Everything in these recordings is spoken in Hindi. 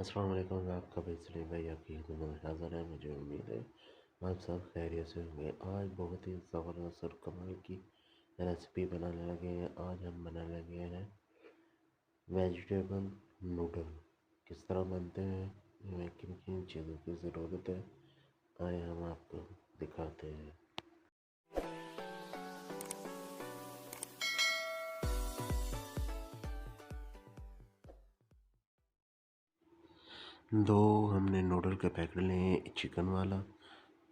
अस्सलाम वालेकुम। मैं आपका भाई सलीम भाई आपकी खिदमत में हाज़िर है। मुझे उम्मीद है आप सब खैरियत से होंगे। आज बहुत ही ज़बरदस्त और कमाल की रेसिपी बनाने लगे हैं। आज हम बनाने लगे हैं वेजिटेबल नूडल। किस तरह बनते हैं, हमें किन किन चीज़ों की ज़रूरत है, आए हम आपको दिखाते हैं। दो हमने नूडल के पैकेट लिए हैं, चिकन वाला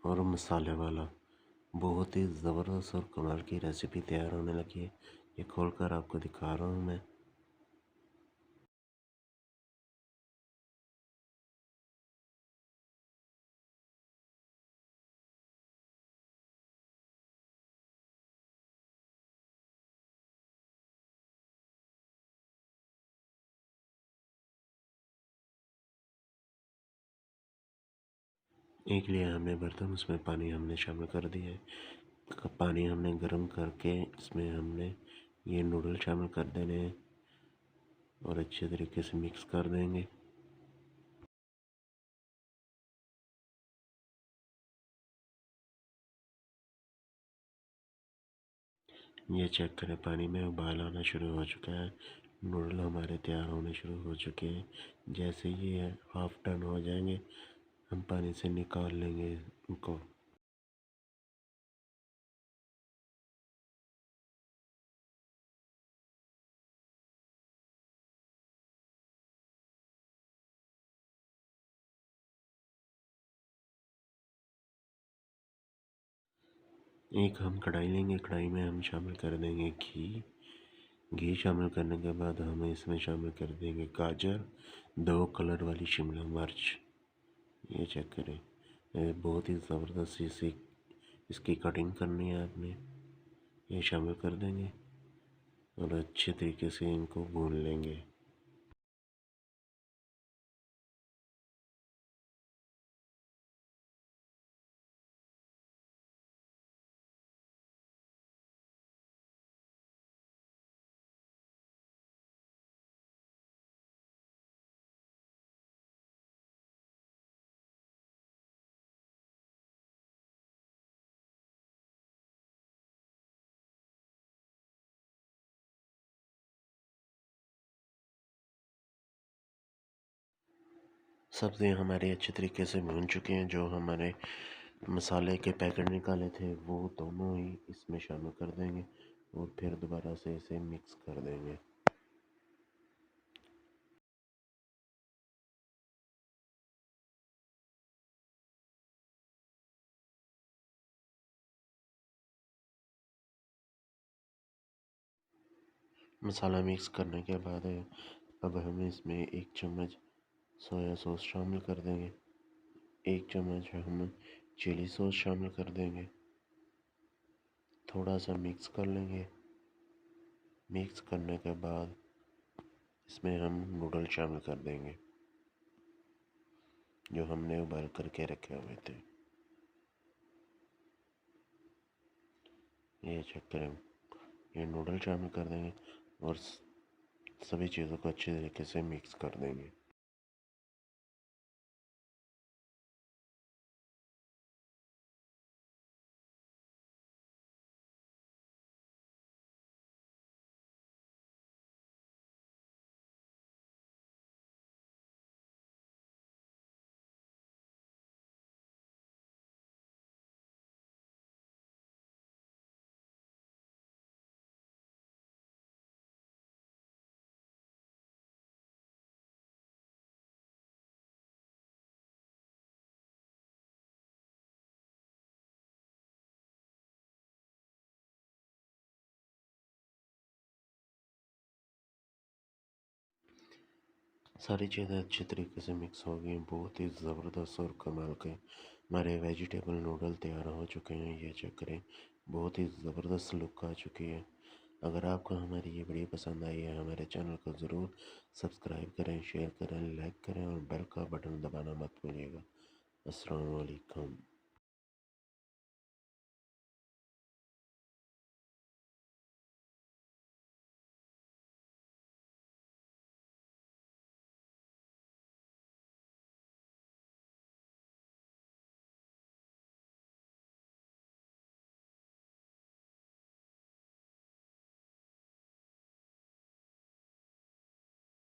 और मसाले वाला। बहुत ही ज़बरदस्त और कमाल की रेसिपी तैयार होने लगी है। ये खोलकर आपको दिखा रहा हूँ मैं। एक लिया हमने बर्तन, उसमें पानी हमने शामिल कर दिया है। पानी हमने गर्म करके इसमें हमने ये नूडल शामिल कर देने हैं और अच्छे तरीके से मिक्स कर देंगे। ये चेक करें, पानी में उबाल आना शुरू हो चुका है। नूडल हमारे तैयार होने शुरू हो चुके हैं। जैसे ये हाफ टर्न हो जाएंगे हम पानी से निकाल लेंगे इनको। एक हम कढ़ाई लेंगे, कढ़ाई में हम शामिल कर देंगे घी। घी शामिल करने के बाद हम इसमें शामिल कर देंगे गाजर, दो कलर वाली शिमला मिर्च। ये चेक करें, ये बहुत ही ज़बरदस्त इसकी कटिंग करनी है आपने। ये शामिल कर देंगे और अच्छे तरीके से इनको भून लेंगे। सब्ज़ी हमारी अच्छे तरीके से भून चुके हैं। जो हमारे मसाले के पैकेट निकाले थे वो दोनों ही इसमें शामिल कर देंगे और फिर दोबारा से इसे मिक्स कर देंगे। मसाला मिक्स करने के बाद अब हम इसमें एक चम्मच सोया सॉस शामिल कर देंगे। एक चम्मच हम चिली सॉस शामिल कर देंगे। थोड़ा सा मिक्स कर लेंगे। मिक्स करने के बाद इसमें हम नूडल शामिल कर देंगे जो हमने उबाल करके रखे हुए थे। ये चेक करें, ये नूडल शामिल कर देंगे और सभी चीज़ों को अच्छे तरीके से मिक्स कर देंगे। सारी चीज़ें अच्छे तरीके से मिक्स हो गई। बहुत ही ज़बरदस्त और कमाल के हमारे वेजिटेबल नूडल तैयार हो चुके हैं। ये चेक करें, बहुत ही ज़बरदस्त लुक आ चुकी है। अगर आपको हमारी ये वीडियो पसंद आई है, हमारे चैनल को ज़रूर सब्सक्राइब करें, शेयर करें, लाइक करें और बेल का बटन दबाना मत भूलिएगा। अस्सलाम वालेकुम।